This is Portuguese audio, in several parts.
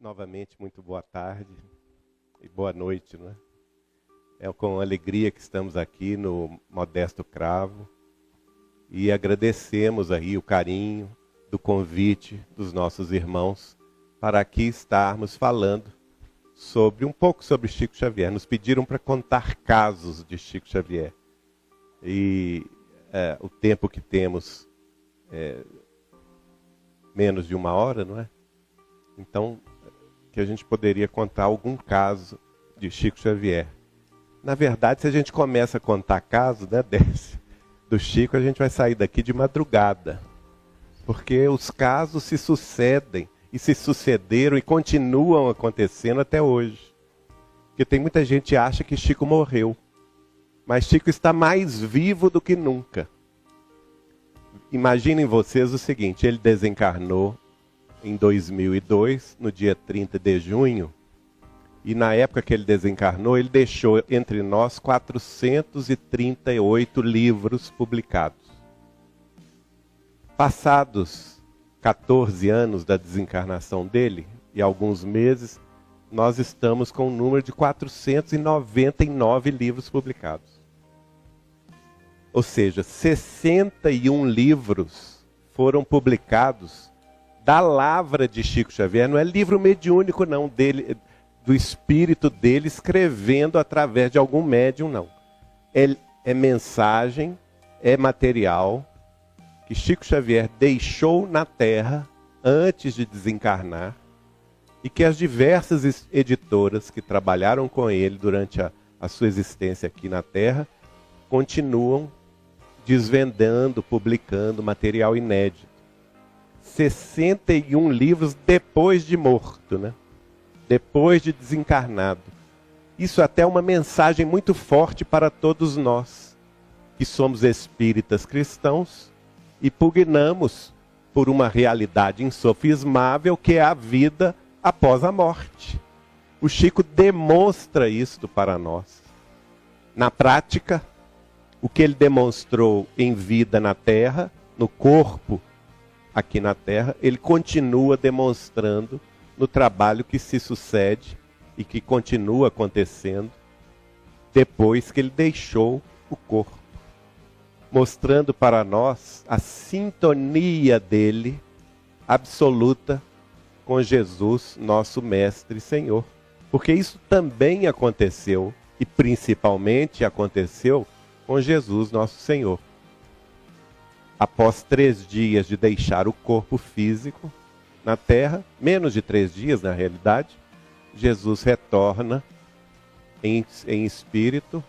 Novamente, muito boa tarde e boa noite, não é? É com alegria que estamos aqui no Modesto Cravo e agradecemos aí o carinho do convite dos nossos irmãos para aqui estarmos falando um pouco sobre Chico Xavier. Nos pediram para contar casos de Chico Xavier e o tempo que temos é menos de uma hora, não é? Então, que a gente poderia contar algum caso de Chico Xavier. Na verdade, se a gente começa a contar casos, né, do Chico, a gente vai sair daqui de madrugada. Porque os casos se sucedem, e se sucederam e continuam acontecendo até hoje. Porque tem muita gente que acha que Chico morreu. Mas Chico está mais vivo do que nunca. Imaginem vocês o seguinte, ele desencarnou em 2002, no dia 30 de junho, e na época que ele desencarnou, ele deixou entre nós 438 livros publicados. Passados 14 anos da desencarnação dele, e alguns meses, nós estamos com um número de 499 livros publicados. Ou seja, 61 livros foram publicados da lavra de Chico Xavier. Não é livro mediúnico não, do espírito dele escrevendo através de algum médium, não. É mensagem, é material que Chico Xavier deixou na Terra antes de desencarnar e que as diversas editoras que trabalharam com ele durante a sua existência aqui na Terra continuam desvendando, publicando material inédito. 61 livros depois de morto, né? Depois de desencarnado. Isso até é uma mensagem muito forte para todos nós, que somos espíritas cristãos e pugnamos por uma realidade insofismável que é a vida após a morte. O Chico demonstra isto para nós. Na prática, o que ele demonstrou em vida na Terra, no corpo aqui na Terra, ele continua demonstrando no trabalho que se sucede e que continua acontecendo depois que ele deixou o corpo, mostrando para nós a sintonia dele absoluta com Jesus, nosso Mestre e Senhor. Porque isso também aconteceu, e principalmente aconteceu com Jesus, nosso Senhor. Após 3 dias de deixar o corpo físico na terra, menos de 3 dias na realidade, Jesus retorna em espírito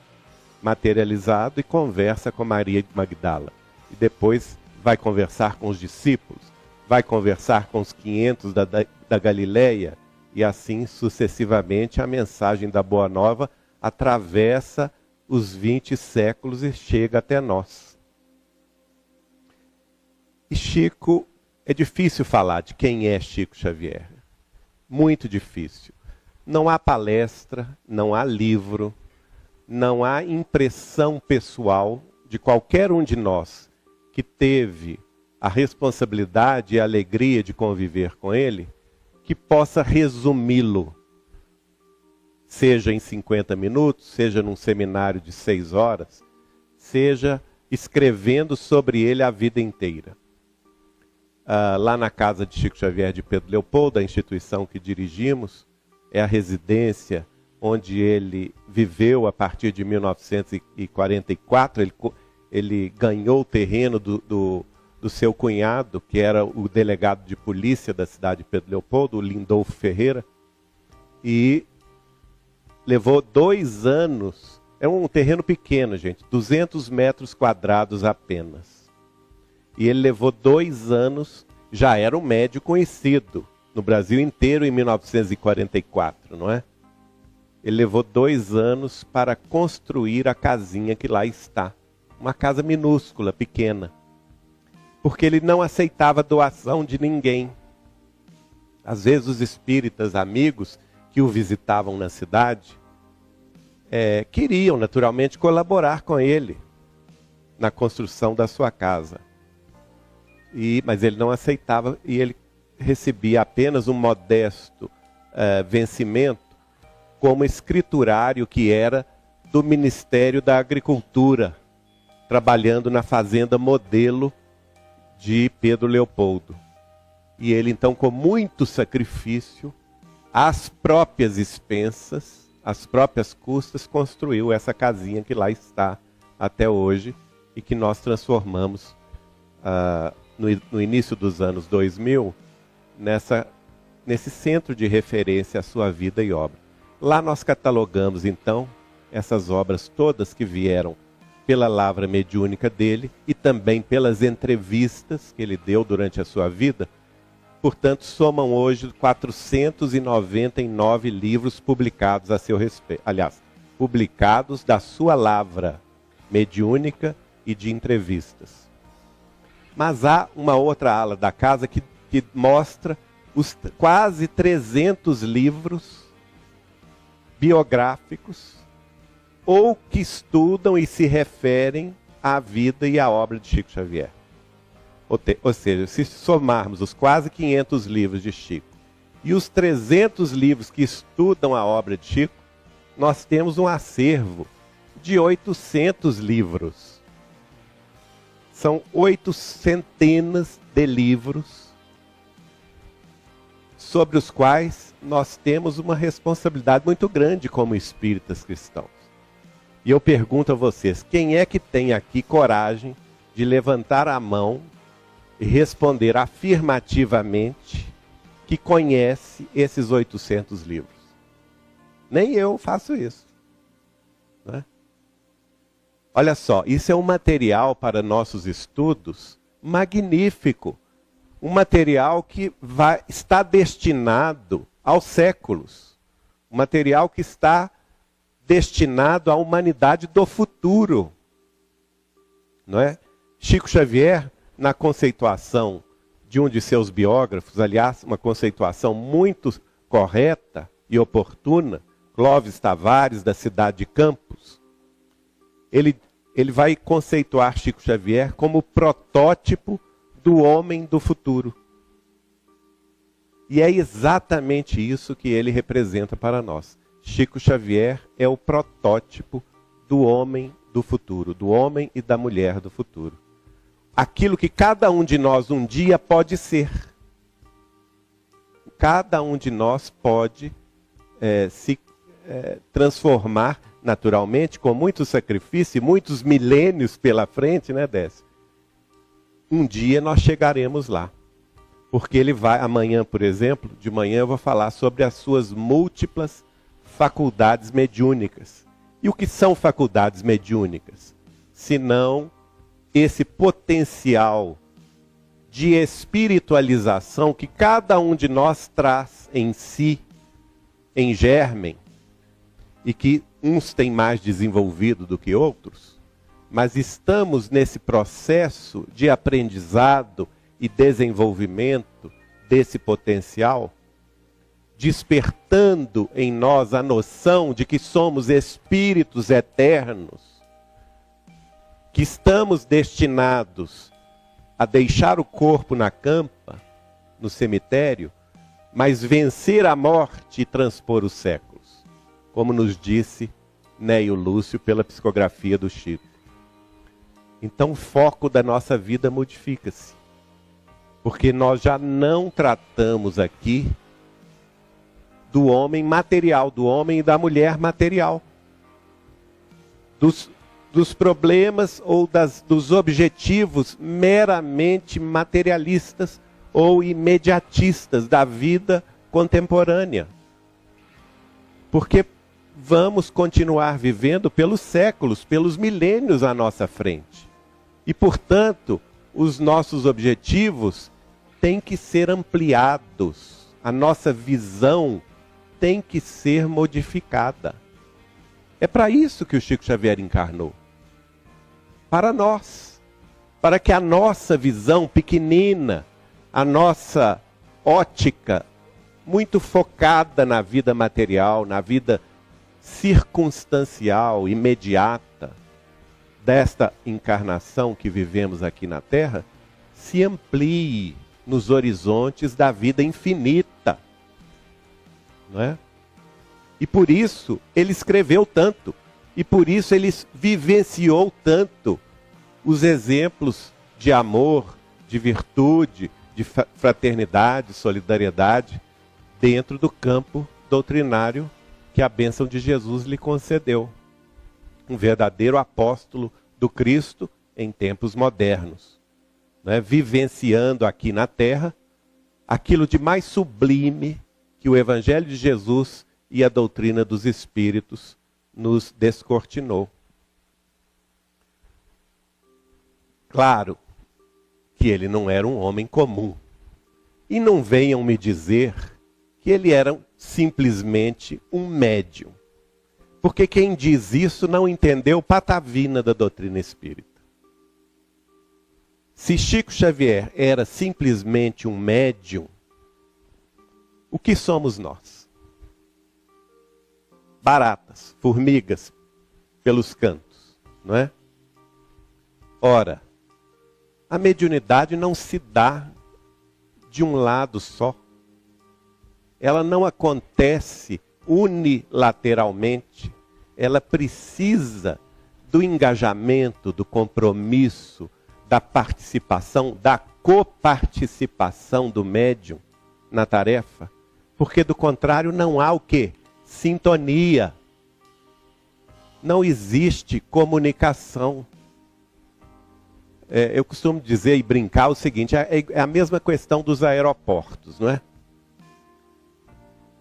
materializado e conversa com Maria de Magdala. E depois vai conversar com os discípulos, vai conversar com os 500 da Galileia, e assim sucessivamente a mensagem da Boa Nova atravessa os 20 séculos e chega até nós. E Chico, é difícil falar de quem é Chico Xavier. Muito difícil. Não há palestra, não há livro, não há impressão pessoal de qualquer um de nós que teve a responsabilidade e a alegria de conviver com ele, que possa resumi-lo. Seja em 50 minutos, seja num seminário de 6 horas, seja escrevendo sobre ele a vida inteira. Lá na casa de Chico Xavier de Pedro Leopoldo, a instituição que dirigimos, é a residência onde ele viveu a partir de 1944. Ele ganhou o terreno do seu cunhado, que era o delegado de polícia da cidade de Pedro Leopoldo, o Lindolfo Ferreira, e levou 2 anos. É um terreno pequeno, gente, 200 metros quadrados apenas. E ele levou 2 anos, já era um médium conhecido no Brasil inteiro em 1944, não é? Ele levou 2 anos para construir a casinha que lá está. Uma casa minúscula, pequena. Porque ele não aceitava doação de ninguém. Às vezes os espíritas amigos que o visitavam na cidade queriam naturalmente colaborar com ele na construção da sua casa. Mas ele não aceitava e ele recebia apenas um modesto vencimento como escriturário que era do Ministério da Agricultura, trabalhando na fazenda modelo de Pedro Leopoldo. E ele então, com muito sacrifício, às próprias expensas, às próprias custas, construiu essa casinha que lá está até hoje e que nós transformamos no início dos anos 2000 nesse centro de referência à sua vida e obra. Lá nós catalogamos então essas obras todas que vieram pela lavra mediúnica dele e também pelas entrevistas que ele deu durante a sua vida. Portanto, somam hoje 499 livros publicados a seu respeito. Aliás, publicados da sua lavra mediúnica e de entrevistas. Mas há uma outra ala da casa que mostra os quase 300 livros biográficos ou que estudam e se referem à vida e à obra de Chico Xavier. Ou seja, se somarmos os quase 500 livros de Chico e os 300 livros que estudam a obra de Chico, nós temos um acervo de 800 livros. São 800 de livros sobre os quais nós temos uma responsabilidade muito grande como espíritas cristãos. E eu pergunto a vocês, quem é que tem aqui coragem de levantar a mão e responder afirmativamente que conhece esses 800 livros? Nem eu faço isso, né? Olha só, isso é um material para nossos estudos magnífico. Um material que está destinado aos séculos. Um material que está destinado à humanidade do futuro. Não é? Chico Xavier, na conceituação de um de seus biógrafos, aliás, uma conceituação muito correta e oportuna, Clóvis Tavares, da cidade de Campos, ele vai conceituar Chico Xavier como protótipo do homem do futuro. E é exatamente isso que ele representa para nós. Chico Xavier é o protótipo do homem do futuro, do homem e da mulher do futuro. Aquilo que cada um de nós um dia pode ser. Cada um de nós pode se transformar naturalmente, com muito sacrifício e muitos milênios pela frente, né, Décio? Um dia nós chegaremos lá. Porque ele vai, amanhã, por exemplo, de manhã eu vou falar sobre as suas múltiplas faculdades mediúnicas. E o que são faculdades mediúnicas? Senão esse potencial de espiritualização que cada um de nós traz em si, em germen, e que uns têm mais desenvolvido do que outros, mas estamos nesse processo de aprendizado e desenvolvimento desse potencial, despertando em nós a noção de que somos espíritos eternos, que estamos destinados a deixar o corpo na campa, no cemitério, mas vencer a morte e transpor os séculos, como nos disse Neio Lúcio pela psicografia do Chico. Então o foco da nossa vida modifica-se. Porque nós já não tratamos aqui do homem material, do homem e da mulher material. Dos problemas ou dos objetivos meramente materialistas ou imediatistas da vida contemporânea. Porque vamos continuar vivendo pelos séculos, pelos milênios à nossa frente. E, portanto, os nossos objetivos têm que ser ampliados. A nossa visão tem que ser modificada. É para isso que o Chico Xavier encarnou. Para nós. Para que a nossa visão pequenina, a nossa ótica muito focada na vida material, na vida circunstancial, imediata, desta encarnação que vivemos aqui na Terra, se amplie nos horizontes da vida infinita. não é? E por isso ele escreveu tanto, e por isso ele vivenciou tanto os exemplos de amor, de virtude, de fraternidade, solidariedade, dentro do campo doutrinário que a bênção de Jesus lhe concedeu. Um verdadeiro apóstolo do Cristo em tempos modernos, né? Vivenciando aqui na terra aquilo de mais sublime que o Evangelho de Jesus e a doutrina dos Espíritos nos descortinou. Claro que ele não era um homem comum. E não venham me dizer que ele era simplesmente um médium. Porque quem diz isso não entendeu patavina da doutrina espírita. Se Chico Xavier era simplesmente um médium, o que somos nós? Baratas, formigas pelos cantos, não é? Ora, a mediunidade não se dá de um lado só. Ela não acontece unilateralmente. Ela precisa do engajamento, do compromisso, da participação, da coparticipação do médium na tarefa. Porque do contrário não há o quê? Sintonia. Não existe comunicação. Eu costumo dizer e brincar o seguinte, é a mesma questão dos aeroportos, não é?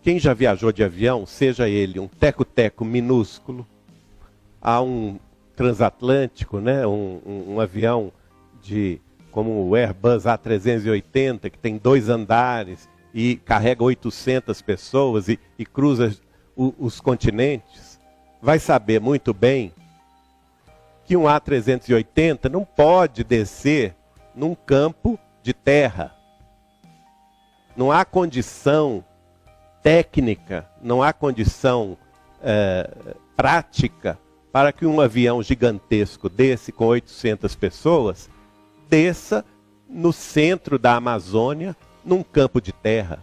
Quem já viajou de avião, seja ele um teco-teco minúsculo, a um transatlântico, né? um avião como o Airbus A380, que tem 2 andares e carrega 800 pessoas e cruza os continentes, vai saber muito bem que um A380 não pode descer num campo de terra. Não há condição técnica, não há condição prática para que um avião gigantesco desse com 800 pessoas desça no centro da Amazônia num campo de terra.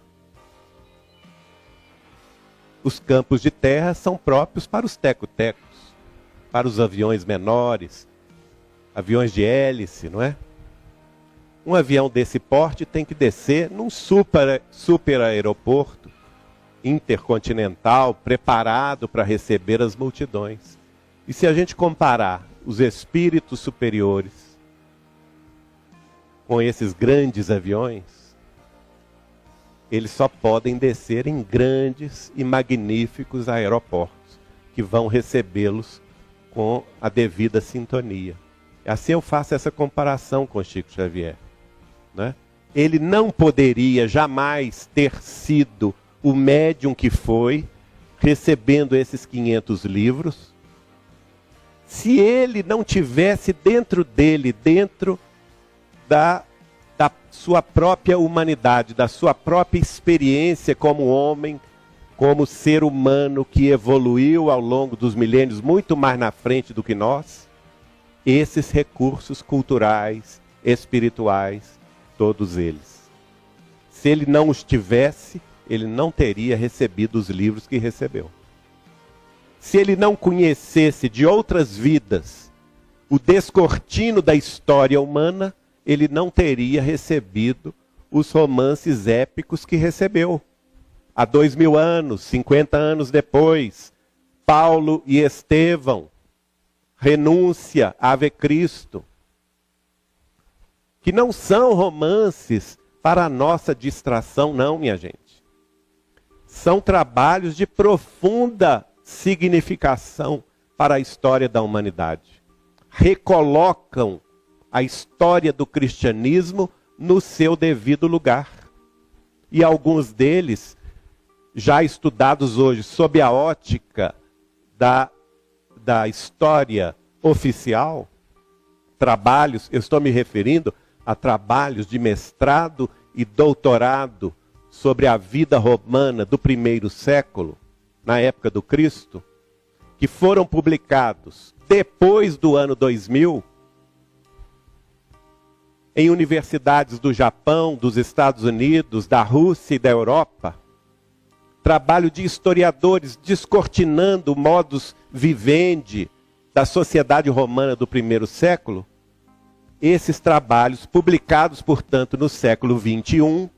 Os campos de terra são próprios para os teco-tecos, para os aviões menores, aviões de hélice, não é? Um avião desse porte tem que descer num super aeroporto intercontinental, preparado para receber as multidões. E se a gente comparar os espíritos superiores com esses grandes aviões, eles só podem descer em grandes e magníficos aeroportos, que vão recebê-los com a devida sintonia. Assim eu faço essa comparação com Chico Xavier, né? Ele não poderia jamais ter sido o médium que foi, recebendo esses 500 livros, se ele não tivesse dentro dele, dentro da sua própria humanidade, da sua própria experiência como homem, como ser humano que evoluiu ao longo dos milênios muito mais na frente do que nós, esses recursos culturais, espirituais, todos eles. Se ele não os tivesse, ele não teria recebido os livros que recebeu. Se ele não conhecesse de outras vidas o descortino da história humana, ele não teria recebido os romances épicos que recebeu. Há 2000 anos, 50 anos depois, Paulo e Estevão, Renúncia, Ave Cristo, que não são romances para a nossa distração, não, minha gente. São trabalhos de profunda significação para a história da humanidade. Recolocam a história do cristianismo no seu devido lugar. E alguns deles, já estudados hoje sob a ótica da história oficial, trabalhos, eu estou me referindo a trabalhos de mestrado e doutorado sobre a vida romana do primeiro século, na época do Cristo, que foram publicados depois do ano 2000, em universidades do Japão, dos Estados Unidos, da Rússia e da Europa, trabalho de historiadores descortinando o modus vivendi da sociedade romana do primeiro século, esses trabalhos, publicados, portanto, no século XXI,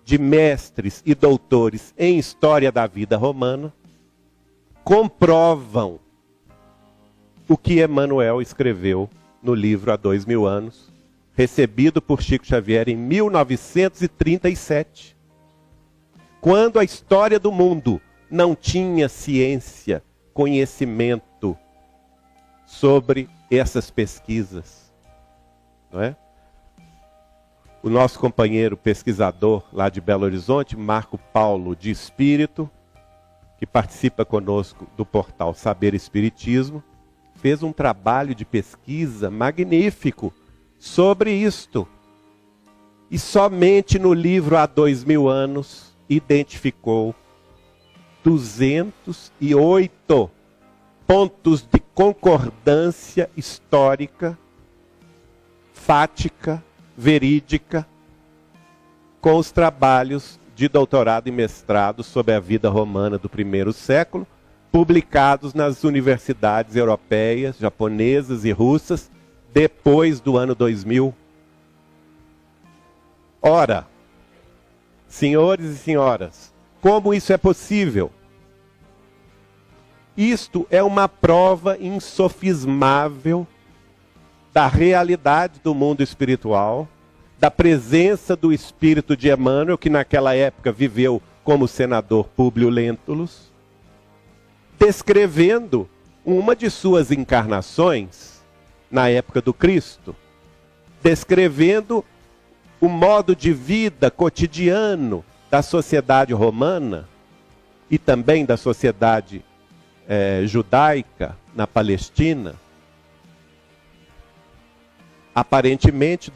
de mestres e doutores em história da vida romana, comprovam o que Emmanuel escreveu no livro há 2000 anos, recebido por Chico Xavier em 1937, quando a história do mundo não tinha ciência, conhecimento sobre essas pesquisas, não é? O nosso companheiro pesquisador lá de Belo Horizonte, Marco Paulo de Espírito, que participa conosco do portal Saber Espiritismo, fez um trabalho de pesquisa magnífico sobre isto. E somente no livro há 2000 anos identificou 208 pontos de concordância histórica, fática, verídica, com os trabalhos de doutorado e mestrado sobre a vida romana do primeiro século, publicados nas universidades europeias, japonesas e russas, depois do ano 2000. Ora, senhores e senhoras, como isso é possível? Isto é uma prova insofismável da realidade do mundo espiritual, da presença do espírito de Emmanuel, que naquela época viveu como senador Públio Lentulus, descrevendo uma de suas encarnações na época do Cristo, descrevendo o modo de vida cotidiano da sociedade romana e também da sociedade judaica na Palestina. Aparentemente,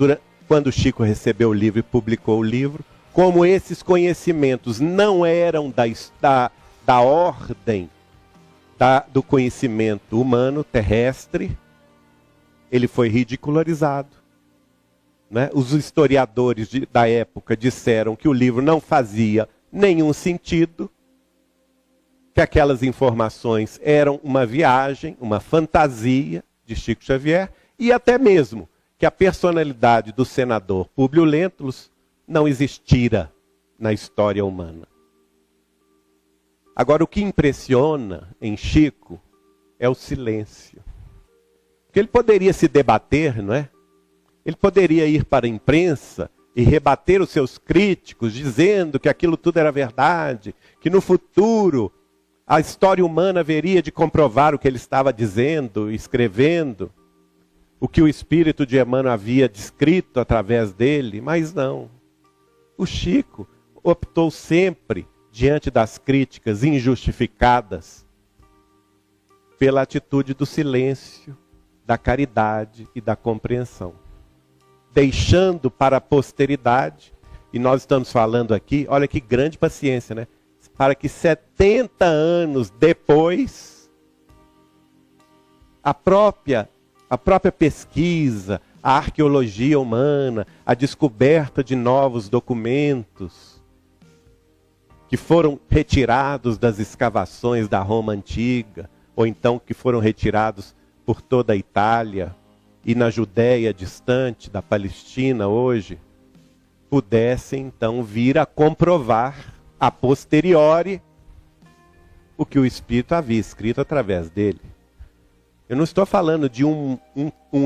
quando Chico recebeu o livro e publicou o livro, como esses conhecimentos não eram da ordem do conhecimento humano, terrestre, ele foi ridicularizado, né? Os historiadores da época disseram que o livro não fazia nenhum sentido, que aquelas informações eram uma viagem, uma fantasia de Chico Xavier, e até mesmo que a personalidade do senador Públio Lentulus não existira na história humana. Agora, o que impressiona em Chico é o silêncio. Porque ele poderia se debater, não é? Ele poderia ir para a imprensa e rebater os seus críticos, dizendo que aquilo tudo era verdade, que no futuro a história humana haveria de comprovar o que ele estava dizendo, escrevendo, o que o espírito de Emmanuel havia descrito através dele, mas não. O Chico optou sempre, diante das críticas injustificadas, pela atitude do silêncio, da caridade e da compreensão, deixando para a posteridade, e nós estamos falando aqui, olha que grande paciência, né? Para que 70 anos depois, a própria pesquisa, a arqueologia humana, a descoberta de novos documentos que foram retirados das escavações da Roma antiga, ou então que foram retirados por toda a Itália e na Judéia distante da Palestina hoje, pudessem então vir a comprovar a posteriori o que o Espírito havia escrito através dele. Eu não estou falando de um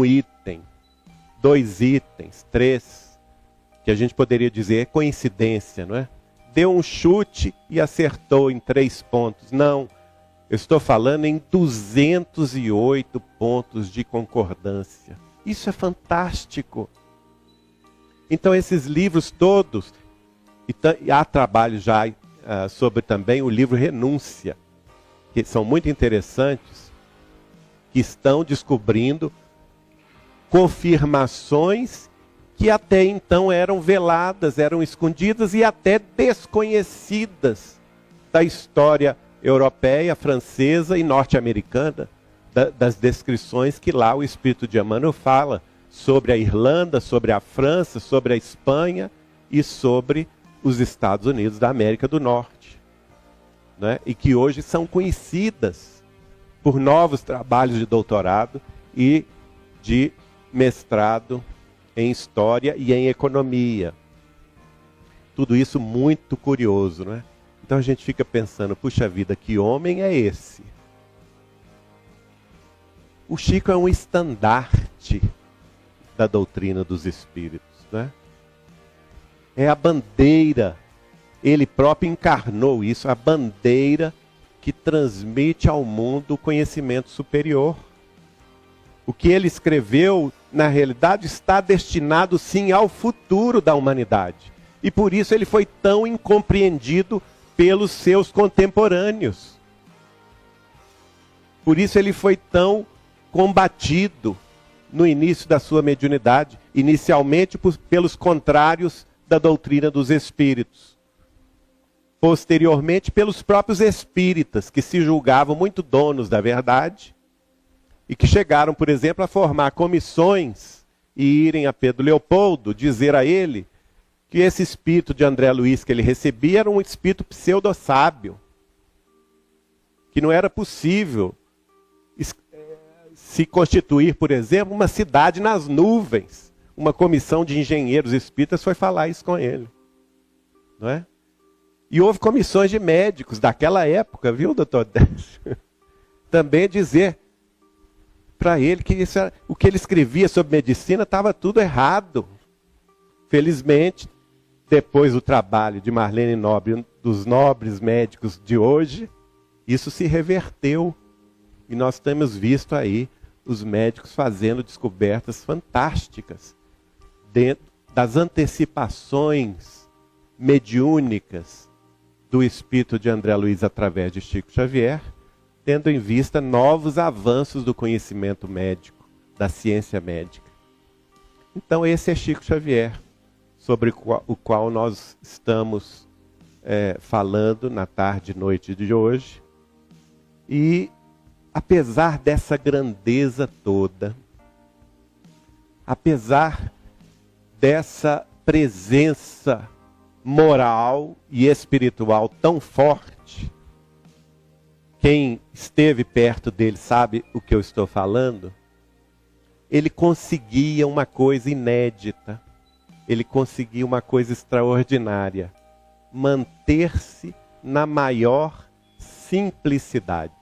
item, 2 itens, 3, que a gente poderia dizer é coincidência, não é? Deu um chute e acertou em 3 pontos. Não, eu estou falando em 208 pontos de concordância. Isso é fantástico. Então esses livros todos, e há trabalho já sobre também o livro Renúncia, que são muito interessantes, que estão descobrindo confirmações que até então eram veladas, eram escondidas e até desconhecidas da história europeia, francesa e norte-americana, das descrições que lá o Espírito de Emmanuel fala sobre a Irlanda, sobre a França, sobre a Espanha e sobre os Estados Unidos da América do Norte, né? E que hoje são conhecidas por novos trabalhos de doutorado e de mestrado em História e em Economia. Tudo isso muito curioso, né? Então a gente fica pensando, puxa vida, que homem é esse? O Chico é um estandarte da doutrina dos espíritos, né? É a bandeira, ele próprio encarnou isso, a bandeira que transmite ao mundo o conhecimento superior. O que ele escreveu, na realidade, está destinado sim ao futuro da humanidade. E por isso ele foi tão incompreendido pelos seus contemporâneos. Por isso ele foi tão combatido no início da sua mediunidade, inicialmente pelos contrários da doutrina dos espíritos. Posteriormente pelos próprios espíritas, que se julgavam muito donos da verdade, e que chegaram, por exemplo, a formar comissões e irem a Pedro Leopoldo dizer a ele que esse espírito de André Luiz que ele recebia era um espírito pseudo-sábio, que não era possível se constituir, por exemplo, uma cidade nas nuvens. Uma comissão de engenheiros espíritas foi falar isso com ele, não é? E houve comissões de médicos daquela época, viu, doutor Décio? Também dizer para ele que o que ele escrevia sobre medicina estava tudo errado. Felizmente, depois do trabalho de Marlene Nobre, dos nobres médicos de hoje, isso se reverteu. E nós temos visto aí os médicos fazendo descobertas fantásticas dentro das antecipações mediúnicas do espírito de André Luiz através de Chico Xavier, tendo em vista novos avanços do conhecimento médico, da ciência médica. Então esse é Chico Xavier, sobre o qual nós estamos falando na tarde e noite de hoje. E apesar dessa grandeza toda, apesar dessa presença moral e espiritual tão forte, quem esteve perto dele sabe o que eu estou falando, ele conseguia uma coisa inédita, ele conseguia uma coisa extraordinária, manter-se na maior simplicidade.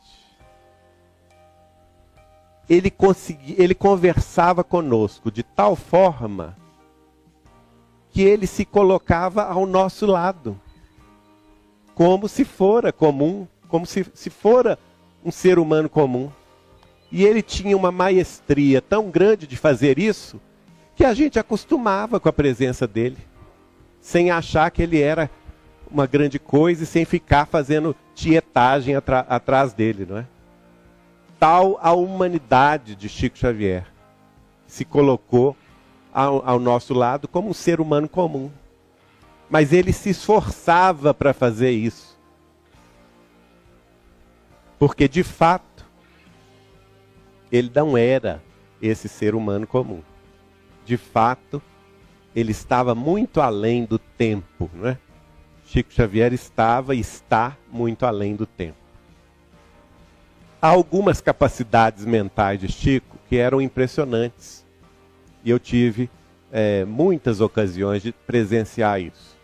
Ele conversava conosco de tal forma que ele se colocava ao nosso lado, como se fora comum, como se fora um ser humano comum. E ele tinha uma maestria tão grande de fazer isso, que a gente acostumava com a presença dele, sem achar que ele era uma grande coisa e sem ficar fazendo tietagem atrás dele, não é? Tal a humanidade de Chico Xavier, se colocou ao nosso lado como um ser humano comum. Mas ele se esforçava para fazer isso. Porque, de fato, ele não era esse ser humano comum. De fato, ele estava muito além do tempo, não é? Chico Xavier estava e está muito além do tempo. Há algumas capacidades mentais de Chico que eram impressionantes. E eu tive muitas ocasiões de presenciar isso.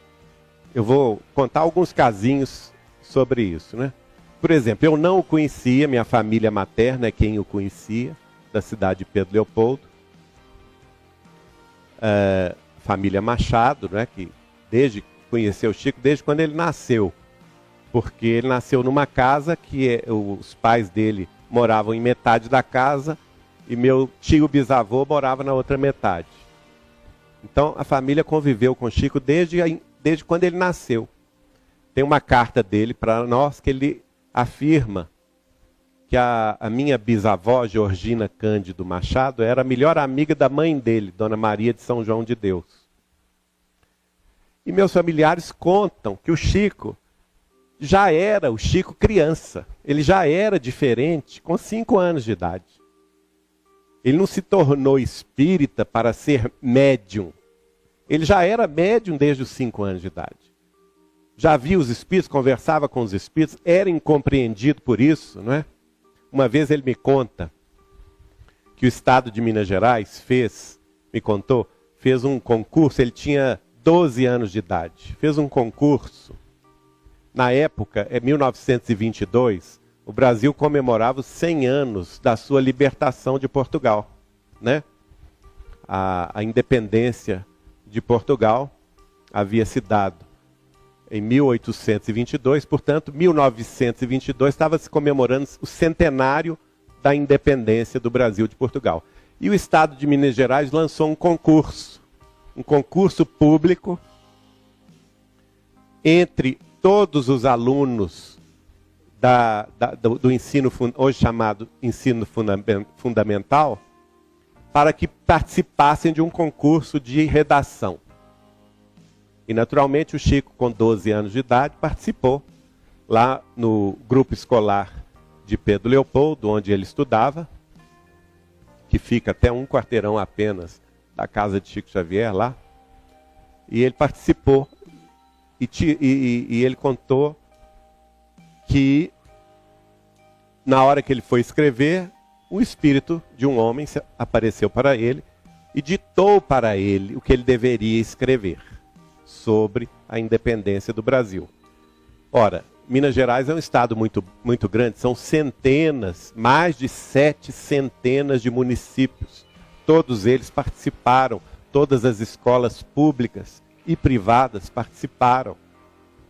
Eu vou contar alguns casinhos sobre isso, né? Por exemplo, eu não o conhecia, minha família materna é quem o conhecia, da cidade de Pedro Leopoldo. Família Machado, né, que conheceu o Chico desde quando ele nasceu. Porque ele nasceu numa casa que os pais dele moravam em metade da casa e meu tio bisavô morava na outra metade. Então a família conviveu com o Chico desde quando ele nasceu. Tem uma carta dele para nós que ele afirma que a minha bisavó, Georgina Cândido Machado, era a melhor amiga da mãe dele, Dona Maria de São João de Deus. E meus familiares contam que o Chico já era o Chico criança. Ele já era diferente com 5 anos de idade. Ele não se tornou espírita para ser médium. Ele já era médium desde os 5 anos de idade. já via os espíritos, conversava com os espíritos, era incompreendido por isso, não é? Uma vez ele me conta que o Estado de Minas Gerais fez um concurso, ele tinha 12 anos de idade, fez um concurso. Na época, 1922, o Brasil comemorava os 100 anos da sua libertação de Portugal, né? A independência de Portugal havia se dado em 1822, portanto, 1922 estava se comemorando o centenário da independência do Brasil de Portugal. E o Estado de Minas Gerais lançou um concurso público entre todos os alunos do ensino, hoje chamado ensino fundamental, para que participassem de um concurso de redação. E, naturalmente, o Chico, com 12 anos de idade, participou lá no grupo escolar de Pedro Leopoldo, onde ele estudava, que fica até um quarteirão apenas da casa de Chico Xavier lá. E ele participou e ele contou que, na hora que ele foi escrever, o espírito de um homem apareceu para ele e ditou para ele o que ele deveria escrever sobre a independência do Brasil. Ora, Minas Gerais é um estado muito, muito grande, são centenas, mais de 7 centenas de municípios. Todos eles participaram, todas as escolas públicas e privadas participaram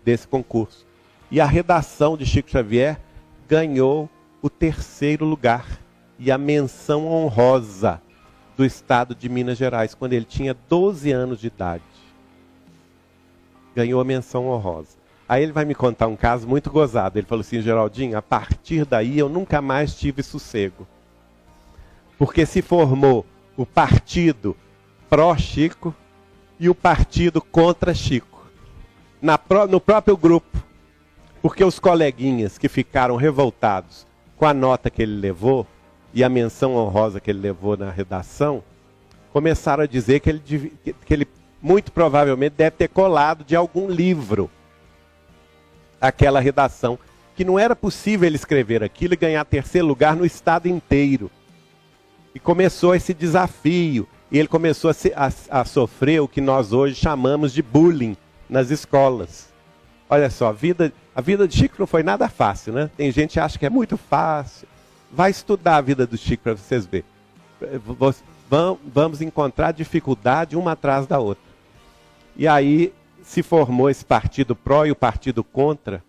desse concurso. E a redação de Chico Xavier ganhou o 3º lugar e a menção honrosa do estado de Minas Gerais, quando ele tinha 12 anos de idade. Ganhou a menção honrosa. Aí ele vai me contar um caso muito gozado. Ele falou assim: Geraldinho, a partir daí eu nunca mais tive sossego. Porque se formou o partido pró-Chico e o partido contra Chico. No próprio grupo. Porque os coleguinhas que ficaram revoltados com a nota que ele levou e a menção honrosa que ele levou na redação, começaram a dizer que ele muito provavelmente deve ter colado de algum livro aquela redação, que não era possível ele escrever aquilo e ganhar 3º lugar no estado inteiro. E começou esse desafio, e ele começou a sofrer o que nós hoje chamamos de bullying nas escolas. Olha só, a vida de Chico não foi nada fácil, né? Tem gente que acha que é muito fácil. Vai estudar a vida do Chico para vocês verem. Vamos encontrar dificuldade uma atrás da outra. E aí se formou esse partido pró e o partido contra.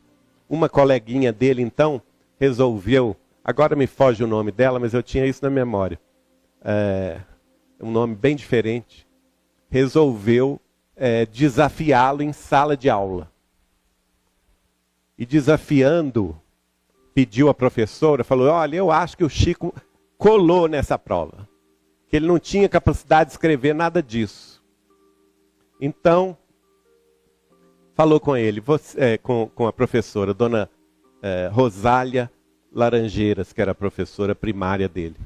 Uma coleguinha dele, então, resolveu, agora me foge o nome dela, mas eu tinha isso na memória, um nome bem diferente, resolveu desafiá-lo em sala de aula. E desafiando, pediu à professora, falou: olha, eu acho que o Chico colou nessa prova, que ele não tinha capacidade de escrever nada disso. Então, falou com ele, com a professora, dona Rosália Laranjeiras, que era a professora primária dele.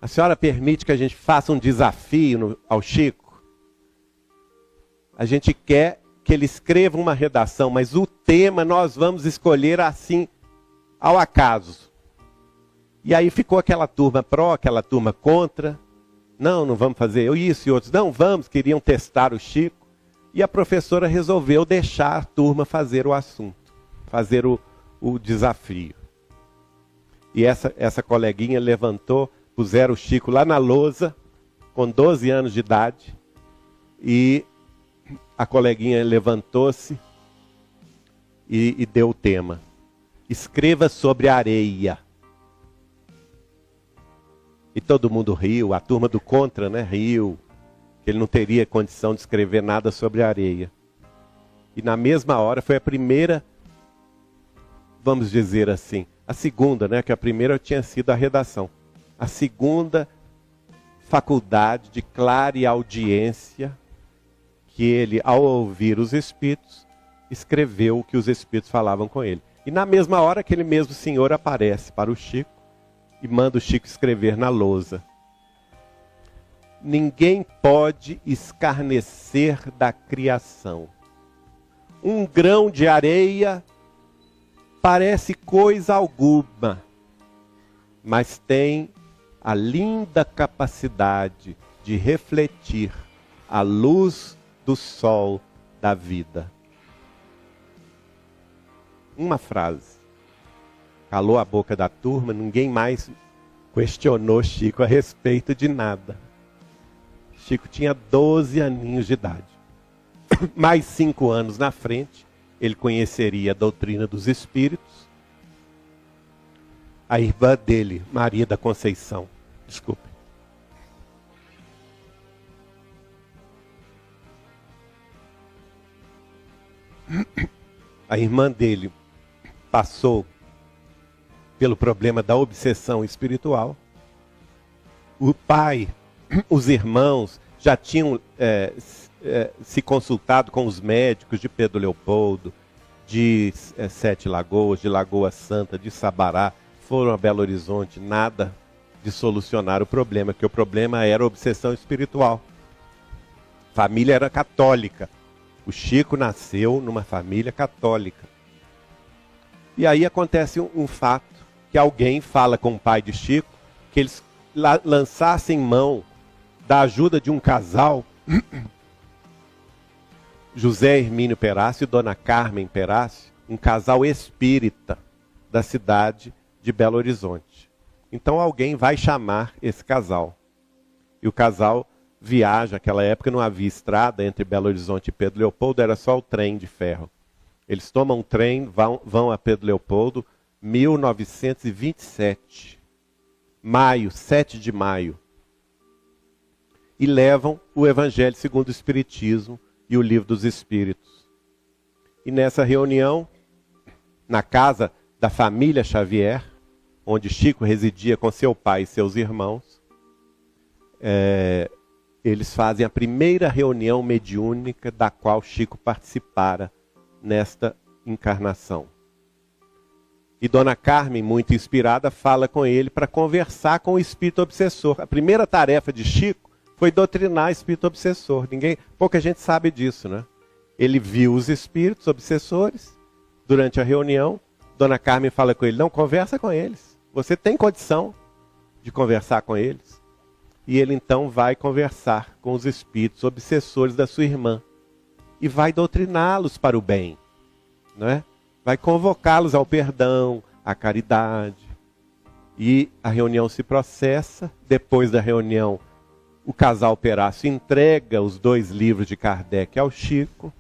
A senhora permite que a gente faça um desafio ao Chico? A gente quer que ele escreva uma redação, mas o tema nós vamos escolher assim, ao acaso. E aí ficou aquela turma pró, aquela turma contra. Não vamos fazer isso, e outros, não vamos, queriam testar o Chico. E a professora resolveu deixar a turma fazer o assunto, fazer o desafio. E essa coleguinha levantou, puseram o Chico lá na lousa, com 12 anos de idade, e a coleguinha levantou-se e deu o tema: escreva sobre a areia. E todo mundo riu, a turma do contra, né, riu, que ele não teria condição de escrever nada sobre a areia. E na mesma hora foi a primeira, vamos dizer assim, a segunda, né, que a primeira tinha sido a redação. A segunda faculdade de clareaudiência, que ele, ao ouvir os espíritos, escreveu o que os espíritos falavam com ele. E na mesma hora, aquele mesmo senhor aparece para o Chico e manda o Chico escrever na lousa. Ninguém pode escarnecer da criação. um grão de areia parece coisa alguma, mas tem a linda capacidade de refletir a luz do sol da vida. Uma frase. Calou a boca da turma, ninguém mais questionou Chico a respeito de nada. Chico tinha 12 aninhos de idade. Mais 5 anos na frente, ele conheceria a doutrina dos espíritos. A irmã dele, Maria da Conceição, desculpe. A irmã dele passou pelo problema da obsessão espiritual. O pai, os irmãos já tinham se consultado com os médicos de Pedro Leopoldo, de Sete Lagoas, de Lagoa Santa, de Sabará, foram a Belo Horizonte, nada de solucionar o problema, que o problema era a obsessão espiritual. A família era católica. O Chico nasceu numa família católica. E aí acontece um fato, que alguém fala com o pai de Chico, que eles lançassem mão da ajuda de um casal, José Hermínio Perácio e Dona Carmen Perácio, um casal espírita da cidade de Belo Horizonte. Então alguém vai chamar esse casal. E o casal viaja, naquela época não havia estrada entre Belo Horizonte e Pedro Leopoldo, era só o trem de ferro. Eles tomam um trem, vão a Pedro Leopoldo, 1927, maio, 7 de maio. E levam o Evangelho segundo o Espiritismo e o Livro dos Espíritos. E nessa reunião, na casa da família Xavier, onde Chico residia com seu pai e seus irmãos, eles fazem a primeira reunião mediúnica da qual Chico participara nesta encarnação. E Dona Carmen, muito inspirada, fala com ele para conversar com o espírito obsessor. A primeira tarefa de Chico foi doutrinar o espírito obsessor. Pouca gente sabe disso, né? Ele viu os espíritos obsessores durante a reunião. Dona Carmen fala com ele, não, conversa com eles. Você tem condição de conversar com eles. E ele então vai conversar com os espíritos obsessores da sua irmã. E vai doutriná-los para o bem, não é? Vai convocá-los ao perdão, à caridade. E a reunião se processa. Depois da reunião, o casal Perácio entrega os 2 livros de Kardec ao Chico.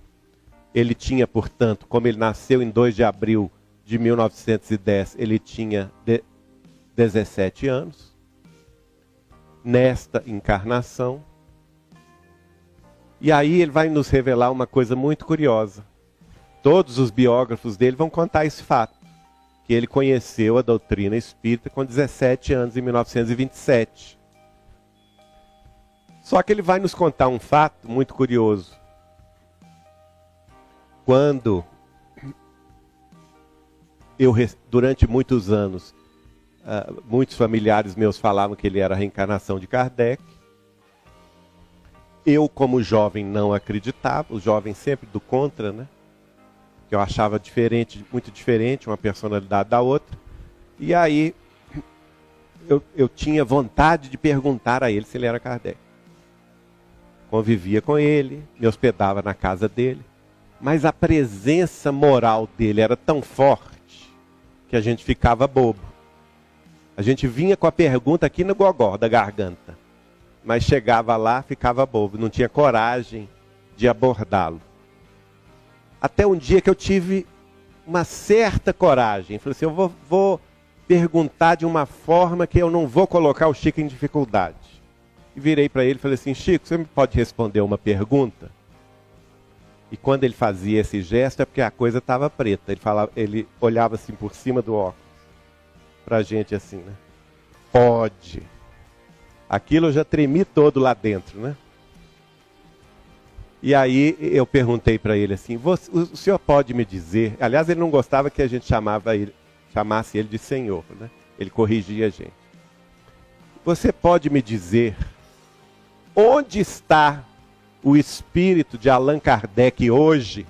Ele tinha, portanto, como ele nasceu em 2 de abril de 1910, ele tinha 17 anos. Nesta encarnação. E aí ele vai nos revelar uma coisa muito curiosa. Todos os biógrafos dele vão contar esse fato. Que ele conheceu a doutrina espírita com 17 anos, em 1927. Só que ele vai nos contar um fato muito curioso. Quando durante muitos anos, muitos familiares meus falavam que ele era a reencarnação de Kardec. Eu, como jovem, não acreditava. O jovem sempre do contra, né? Que eu achava diferente, muito diferente, uma personalidade da outra. E aí, eu tinha vontade de perguntar a ele se ele era Kardec. Convivia com ele, me hospedava na casa dele. Mas a presença moral dele era tão forte que a gente ficava bobo. A gente vinha com a pergunta aqui no gogó da garganta. Mas chegava lá, ficava bobo, não tinha coragem de abordá-lo. Até um dia que eu tive uma certa coragem. Falei assim, eu vou perguntar de uma forma que eu não vou colocar o Chico em dificuldade. E virei para ele e falei assim, Chico, você me pode responder uma pergunta? E quando ele fazia esse gesto é porque a coisa estava preta. Ele olhava assim por cima do óculos. Pra gente assim, né? Pode. Aquilo eu já tremi todo lá dentro, né? E aí eu perguntei para ele assim, o senhor pode me dizer... Aliás, ele não gostava que a gente chamasse ele de senhor, né? Ele corrigia a gente. Você pode me dizer onde está o espírito de Allan Kardec hoje?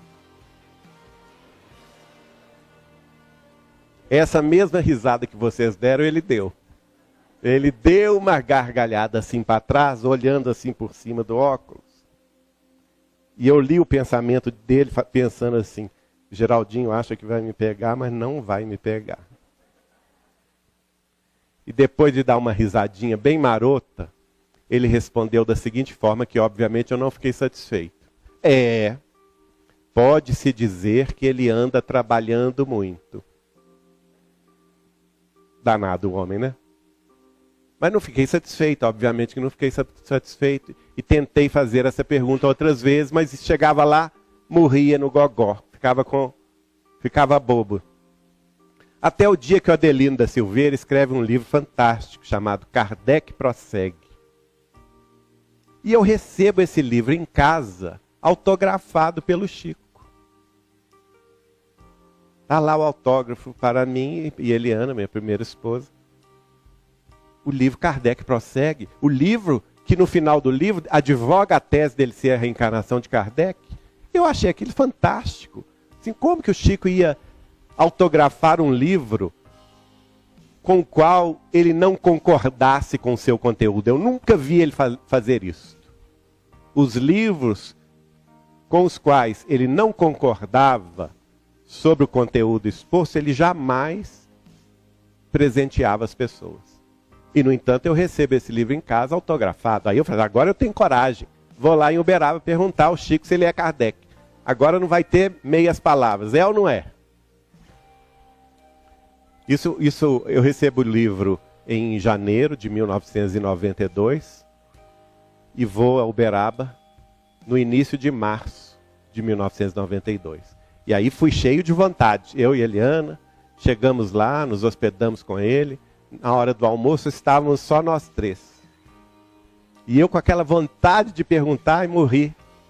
Essa mesma risada que vocês deram, ele deu. Ele deu uma gargalhada assim para trás, olhando assim por cima do óculos. E eu li o pensamento dele, pensando assim, Geraldinho acha que vai me pegar, mas não vai me pegar. E depois de dar uma risadinha bem marota, ele respondeu da seguinte forma, que obviamente eu não fiquei satisfeito. Pode-se dizer que ele anda trabalhando muito. Danado o homem, né? Mas não fiquei satisfeito, obviamente que não fiquei satisfeito. E tentei fazer essa pergunta outras vezes, mas chegava lá, morria no gogó. Ficava bobo. Até o dia que o Adelino da Silveira escreve um livro fantástico, chamado Kardec Prossegue. E eu recebo esse livro em casa, autografado pelo Chico. Está lá o autógrafo para mim e Eliana, minha primeira esposa. O livro Kardec Prossegue, o livro que no final do livro advoga a tese dele ser a reencarnação de Kardec. Eu achei aquilo fantástico. Assim, como que o Chico ia autografar um livro com o qual ele não concordasse com o seu conteúdo? Eu nunca vi ele fazer isso. Os livros com os quais ele não concordava sobre o conteúdo exposto, ele jamais presenteava as pessoas. E, no entanto, eu recebo esse livro em casa autografado. Aí eu falei, agora eu tenho coragem. Vou lá em Uberaba perguntar ao Chico se ele é Kardec. Agora não vai ter meias palavras. É ou não é? Isso eu recebo o livro em janeiro de 1992 e vou a Uberaba no início de março de 1992. E aí fui cheio de vontade. Eu e Eliana, chegamos lá, nos hospedamos com ele. Na hora do almoço estávamos só nós três. E eu com aquela vontade de perguntar e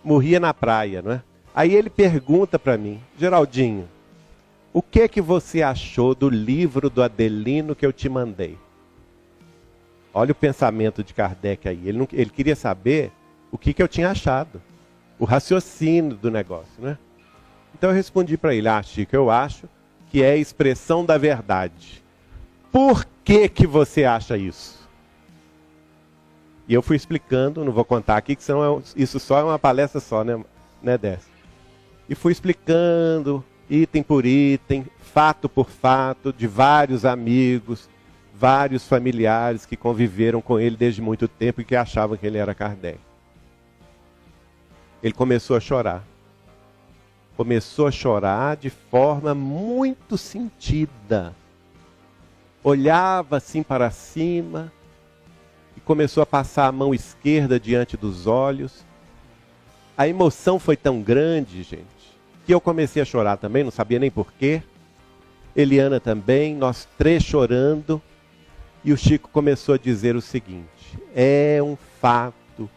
morria na praia, não é? Aí ele pergunta para mim, Geraldinho, o que você achou do livro do Adelino que eu te mandei? Olha o pensamento de Kardec aí. Ele queria saber o que eu tinha achado. O raciocínio do negócio, né? Então eu respondi para ele, Chico, eu acho que é a expressão da verdade. Por que você acha isso? E eu fui explicando, não vou contar aqui, que senão isso só é uma palestra só, né Décio? E fui explicando, item por item, fato por fato, de vários amigos, vários familiares que conviveram com ele desde muito tempo e que achavam que ele era Kardec. Ele começou a chorar. Começou a chorar de forma muito sentida. Olhava assim para cima e começou a passar a mão esquerda diante dos olhos. A emoção foi tão grande, gente, que eu comecei a chorar também, não sabia nem porquê. Eliana também, nós três chorando. E o Chico começou a dizer o seguinte, é um fato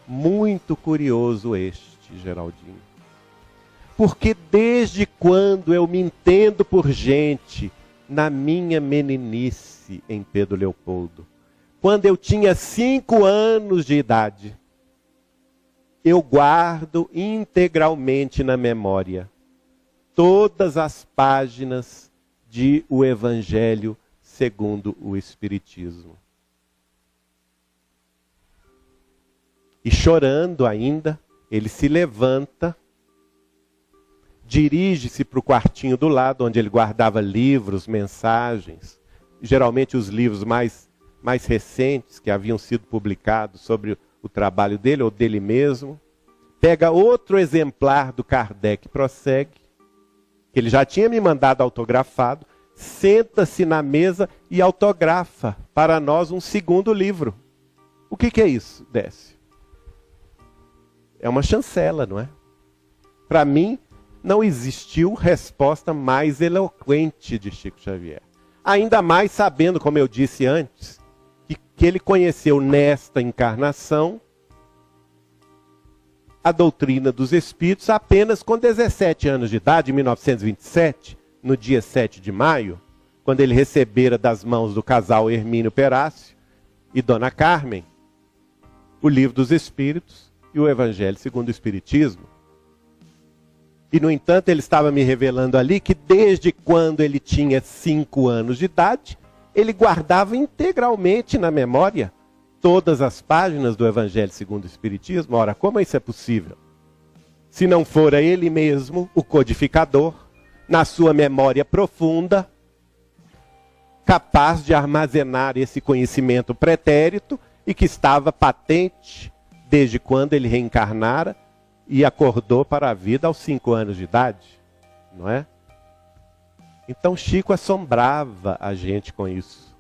muito curioso este, Geraldinho. Porque desde quando eu me entendo por gente, na minha meninice em Pedro Leopoldo, quando eu tinha 5 anos de idade, eu guardo integralmente na memória todas as páginas de O Evangelho segundo o Espiritismo. E chorando ainda, ele se levanta, dirige-se para o quartinho do lado, onde ele guardava livros, mensagens, geralmente os livros mais recentes que haviam sido publicados sobre o trabalho dele ou dele mesmo. Pega outro exemplar do Kardec Prossegue, que ele já tinha me mandado autografado, senta-se na mesa e autografa para nós um segundo livro. O que é isso, Décio? É uma chancela, não é? Para mim, não existiu resposta mais eloquente de Chico Xavier. Ainda mais sabendo, como eu disse antes, que ele conheceu nesta encarnação a doutrina dos Espíritos apenas com 17 anos de idade, em 1927, no dia 7 de maio, quando ele recebera das mãos do casal Hermínio Perácio e Dona Carmen o Livro dos Espíritos e o Evangelho segundo o Espiritismo. E, no entanto, ele estava me revelando ali que desde quando ele tinha 5 anos de idade, ele guardava integralmente na memória todas as páginas do Evangelho segundo o Espiritismo. Ora, como isso é possível? Se não fora ele mesmo, o codificador, na sua memória profunda, capaz de armazenar esse conhecimento pretérito e que estava patente desde quando ele reencarnara e acordou para a vida aos 5 anos de idade, não é? Então Chico assombrava a gente com isso.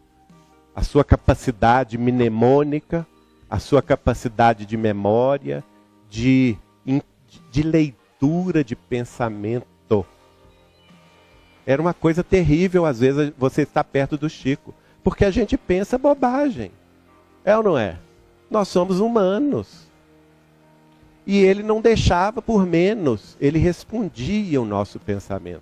A sua capacidade mnemônica, a sua capacidade de memória, de leitura de pensamento. Era uma coisa terrível, às vezes, você estar perto do Chico. Porque a gente pensa bobagem. É ou não é? Nós somos humanos. E ele não deixava por menos. Ele respondia o nosso pensamento.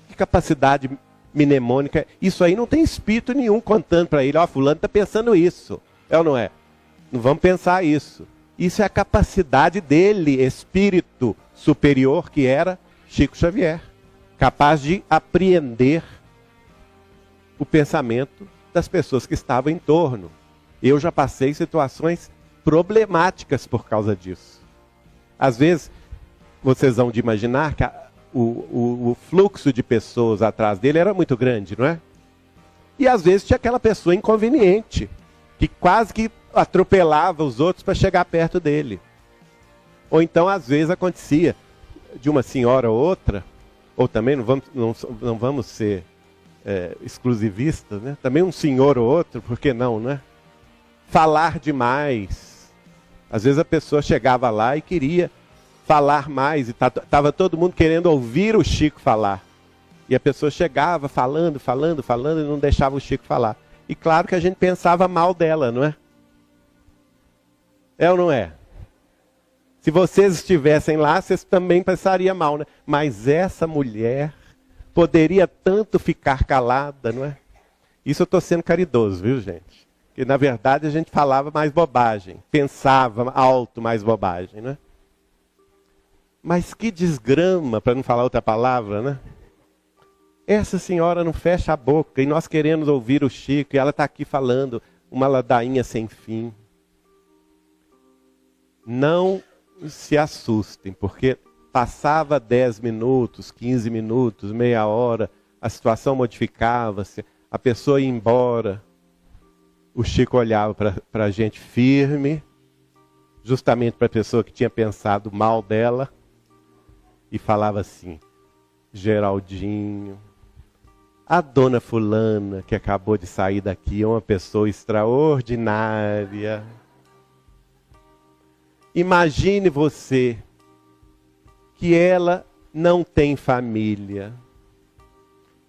Que capacidade mnemônica. Isso aí não tem espírito nenhum contando para ele. Ó, fulano está pensando isso. É ou não é? Não vamos pensar isso. Isso é a capacidade dele, espírito superior, que era Chico Xavier. Capaz de apreender o pensamento das pessoas que estavam em torno. Eu já passei situações problemáticas por causa disso. Às vezes, vocês vão de imaginar que o fluxo de pessoas atrás dele era muito grande, não é? E às vezes tinha aquela pessoa inconveniente, que quase que atropelava os outros para chegar perto dele. Ou então, às vezes, acontecia de uma senhora ou outra, ou também não vamos ser exclusivistas, né? Também um senhor ou outro, por que não, né? Falar demais. Às vezes a pessoa chegava lá e queria falar mais, e estava todo mundo querendo ouvir o Chico falar. E a pessoa chegava falando e não deixava o Chico falar. E claro que a gente pensava mal dela, não é? É ou não é? Se vocês estivessem lá, vocês também pensariam mal, né? Mas essa mulher poderia tanto ficar calada, não é? Isso eu estou sendo caridoso, viu, gente? Porque, na verdade, a gente falava mais bobagem. Pensava alto mais bobagem, né? Mas que desgrama, para não falar outra palavra, né? Essa senhora não fecha a boca e nós queremos ouvir o Chico e ela está aqui falando uma ladainha sem fim. Não se assustem, porque passava 10 minutos, 15 minutos, meia hora, a situação modificava-se, a pessoa ia embora. O Chico olhava para a gente firme, justamente para a pessoa que tinha pensado mal dela, e falava assim: Geraldinho, a dona fulana que acabou de sair daqui é uma pessoa extraordinária. Imagine você que ela não tem família,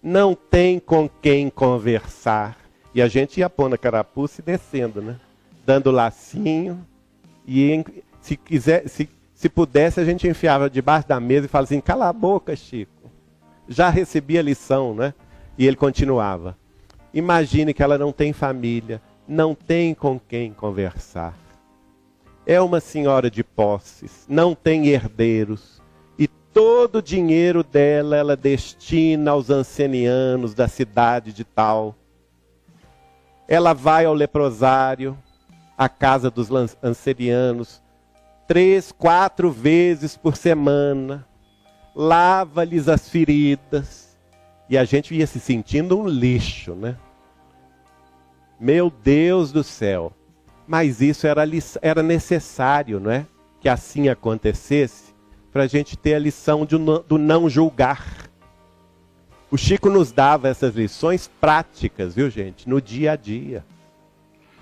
não tem com quem conversar. E a gente ia pôr na carapuça e descendo, né? Dando lacinho. E se pudesse, a gente enfiava debaixo da mesa e falava assim: cala a boca, Chico. Já recebi a lição, né? E ele continuava: imagine que ela não tem família, não tem com quem conversar. É uma senhora de posses, não tem herdeiros, e todo o dinheiro dela ela destina aos ancenianos da cidade de tal. Ela vai ao leprosário, à casa dos ancenianos, 3, 4 vezes por semana, lava-lhes as feridas, e a gente ia se sentindo um lixo, né? Meu Deus do céu! Mas isso era necessário, não é? Que assim acontecesse, para a gente ter a lição do não julgar. O Chico nos dava essas lições práticas, viu, gente? No dia a dia.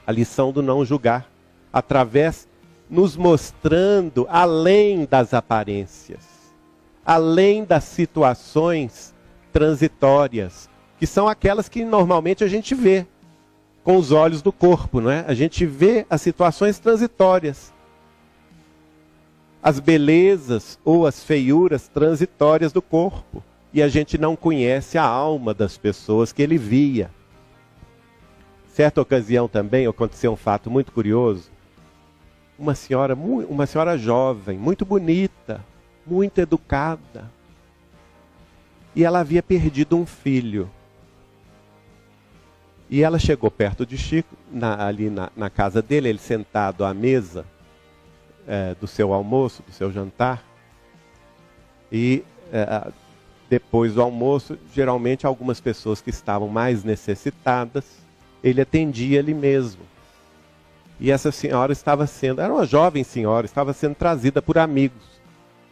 A lição do não julgar. Através, nos mostrando além das aparências. Além das situações transitórias. Que são aquelas que normalmente a gente vê com os olhos do corpo, não é? A gente vê as situações transitórias. As belezas ou as feiuras transitórias do corpo. E a gente não conhece a alma das pessoas que ele via. Certa ocasião também aconteceu um fato muito curioso. Uma senhora jovem, muito bonita, muito educada. E ela havia perdido um filho. E ela chegou perto de Chico, ali na casa dele, ele sentado à mesa do seu almoço, do seu jantar. E depois do almoço, geralmente algumas pessoas que estavam mais necessitadas, ele atendia ali mesmo. E essa senhora era uma jovem senhora, estava sendo trazida por amigos.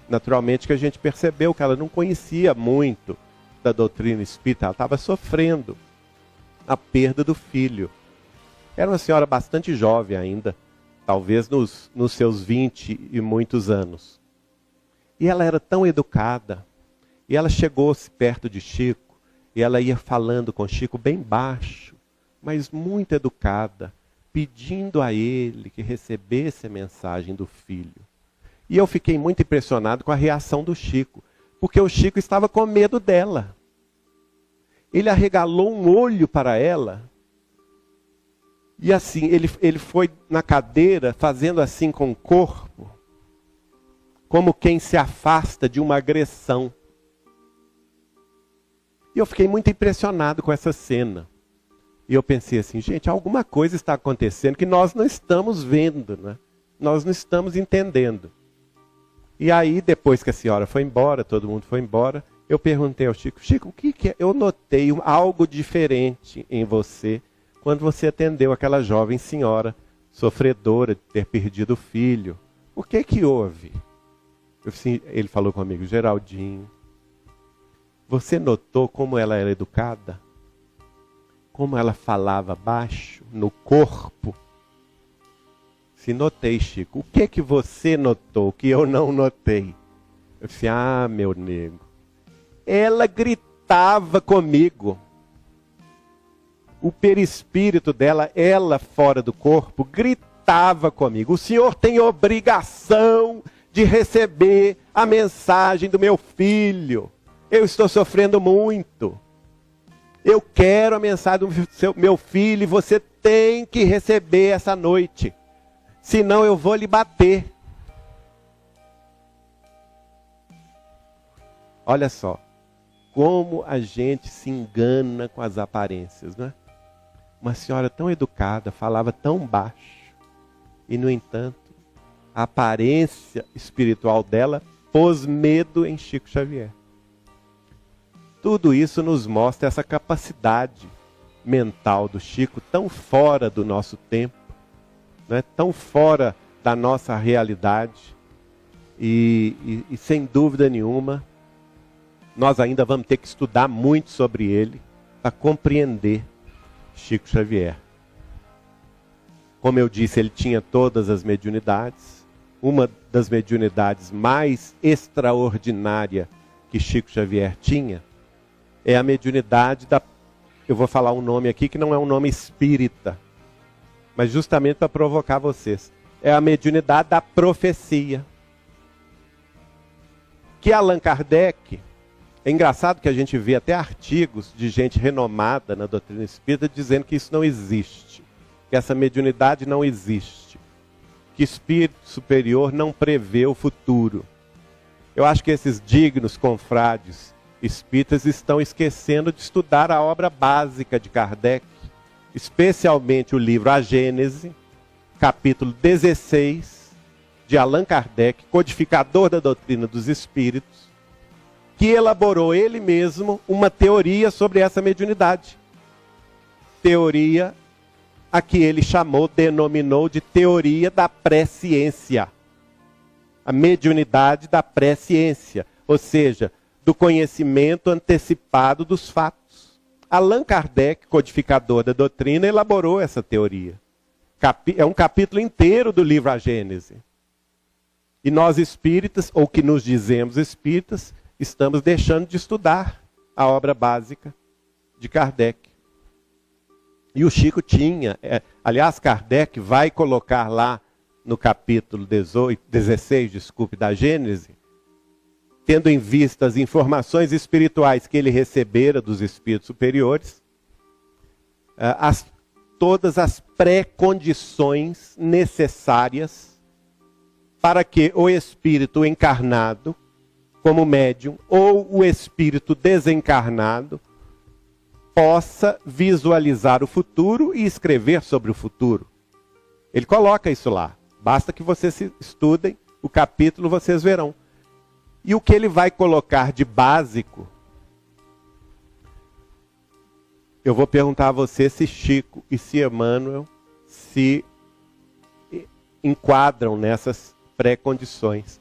Naturalmente que a gente percebeu que ela não conhecia muito da doutrina espírita, ela estava sofrendo a perda do filho. Era uma senhora bastante jovem ainda, talvez nos seus 20 e muitos anos. E ela era tão educada, e ela chegou-se perto de Chico, e ela ia falando com Chico bem baixo, mas muito educada, pedindo a ele que recebesse a mensagem do filho. E eu fiquei muito impressionado com a reação do Chico, porque o Chico estava com medo dela. Ele arregalou um olho para ela, e assim, ele foi na cadeira, fazendo assim com o corpo, como quem se afasta de uma agressão. E eu fiquei muito impressionado com essa cena. E eu pensei assim, gente, alguma coisa está acontecendo que nós não estamos vendo, né? Nós não estamos entendendo. E aí, depois que a senhora foi embora, todo mundo foi embora, eu perguntei ao Chico, Chico, o que é? Eu notei algo diferente em você quando você atendeu aquela jovem senhora sofredora de ter perdido o filho. O que houve? Ele falou comigo, Geraldinho, você notou como ela era educada? Como ela falava baixo, no corpo? Se notei, Chico. O que você notou que eu não notei? Eu disse, meu nego. Ela gritava comigo. O perispírito dela, ela fora do corpo, gritava comigo. O senhor tem obrigação de receber a mensagem do meu filho. Eu estou sofrendo muito. Eu quero a mensagem do meu filho e você tem que receber essa noite. Senão eu vou lhe bater. Olha só, como a gente se engana com as aparências, né? Uma senhora tão educada, falava tão baixo. E, no entanto, a aparência espiritual dela pôs medo em Chico Xavier. Tudo isso nos mostra essa capacidade mental do Chico, tão fora do nosso tempo, né? Tão fora da nossa realidade. E sem dúvida nenhuma, nós ainda vamos ter que estudar muito sobre ele para compreender Chico Xavier. Como eu disse, ele tinha todas as mediunidades. Uma das mediunidades mais extraordinárias que Chico Xavier tinha é a mediunidade eu vou falar um nome aqui que não é um nome espírita, mas justamente para provocar vocês. É a mediunidade da profecia. Que Allan Kardec, é engraçado que a gente vê até artigos de gente renomada na doutrina espírita dizendo que isso não existe, que essa mediunidade não existe, que espírito superior não prevê o futuro. Eu acho que esses dignos confrades espíritas estão esquecendo de estudar a obra básica de Kardec, especialmente o livro A Gênese, capítulo 16, de Allan Kardec, codificador da doutrina dos espíritos, que elaborou ele mesmo uma teoria sobre essa mediunidade. Teoria a que ele denominou de teoria da presciência. A mediunidade da presciência, ou seja, do conhecimento antecipado dos fatos. Allan Kardec, codificador da doutrina, elaborou essa teoria. É um capítulo inteiro do livro A Gênese. E nós espíritas, ou que nos dizemos espíritas, estamos deixando de estudar a obra básica de Kardec. E o Chico tinha, aliás, Kardec vai colocar lá no capítulo 16, da Gênese, tendo em vista as informações espirituais que ele recebera dos espíritos superiores, todas as pré-condições necessárias para que o espírito encarnado como médium, ou o espírito desencarnado, possa visualizar o futuro e escrever sobre o futuro. Ele coloca isso lá. Basta que vocês estudem o capítulo, vocês verão. E o que ele vai colocar de básico, eu vou perguntar a você se Chico e se Emmanuel se enquadram nessas pré-condições.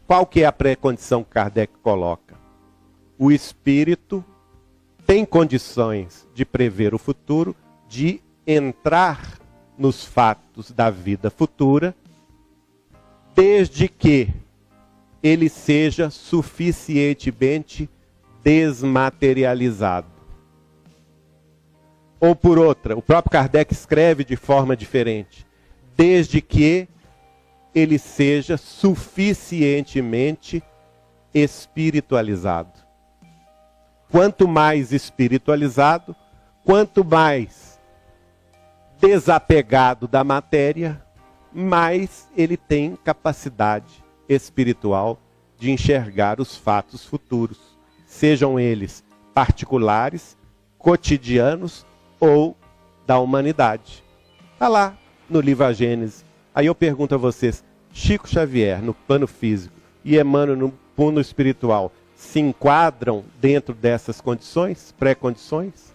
Qual que é a pré-condição que Kardec coloca? O espírito tem condições de prever o futuro, de entrar nos fatos da vida futura, desde que ele seja suficientemente desmaterializado. Ou por outra, o próprio Kardec escreve de forma diferente, desde que ele seja suficientemente espiritualizado. Quanto mais espiritualizado, quanto mais desapegado da matéria, mais ele tem capacidade espiritual de enxergar os fatos futuros, sejam eles particulares, cotidianos ou da humanidade. Está lá no livro A Gênese. Aí eu pergunto a vocês, Chico Xavier no plano físico e Emmanuel no plano espiritual se enquadram dentro dessas condições, pré-condições?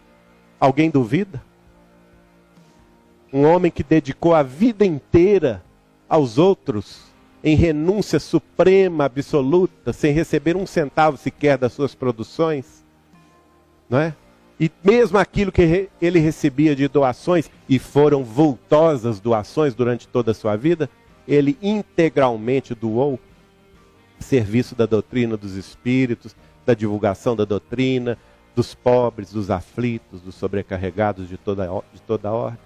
Alguém duvida? Um homem que dedicou a vida inteira aos outros, em renúncia suprema, absoluta, sem receber um centavo sequer das suas produções, não é? E mesmo aquilo que ele recebia de doações, e foram vultosas doações durante toda a sua vida, ele integralmente doou a serviço da doutrina dos espíritos, da divulgação da doutrina, dos pobres, dos aflitos, dos sobrecarregados de toda a ordem.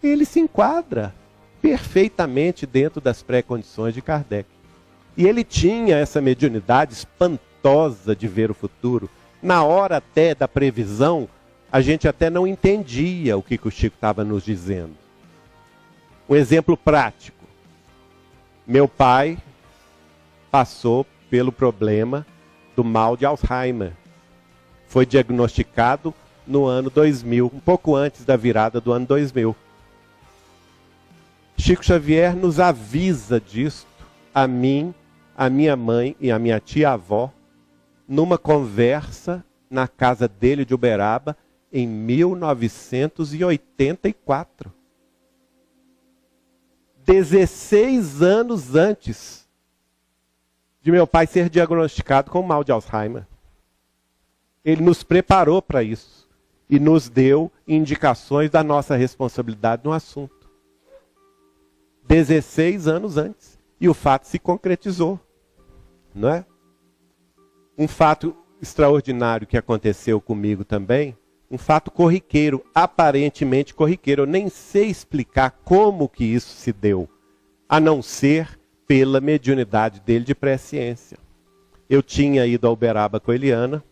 Ele se enquadra perfeitamente dentro das pré-condições de Kardec. E ele tinha essa mediunidade espantosa de ver o futuro. Na hora até da previsão, a gente até não entendia o que o Chico estava nos dizendo. Um exemplo prático. Meu pai passou pelo problema do mal de Alzheimer. Foi diagnosticado no ano 2000, um pouco antes da virada do ano 2000. Chico Xavier nos avisa disto, a mim, a minha mãe e a minha tia-avó, numa conversa na casa dele de Uberaba, em 1984. 16 anos antes de meu pai ser diagnosticado com mal de Alzheimer. Ele nos preparou para isso e nos deu indicações da nossa responsabilidade no assunto. 16 anos antes. E o fato se concretizou, não é? Um fato extraordinário que aconteceu comigo também, um fato corriqueiro, aparentemente corriqueiro. Eu nem sei explicar como que isso se deu, a não ser pela mediunidade dele de presciência. Eu tinha ido a Uberaba com a Eliana.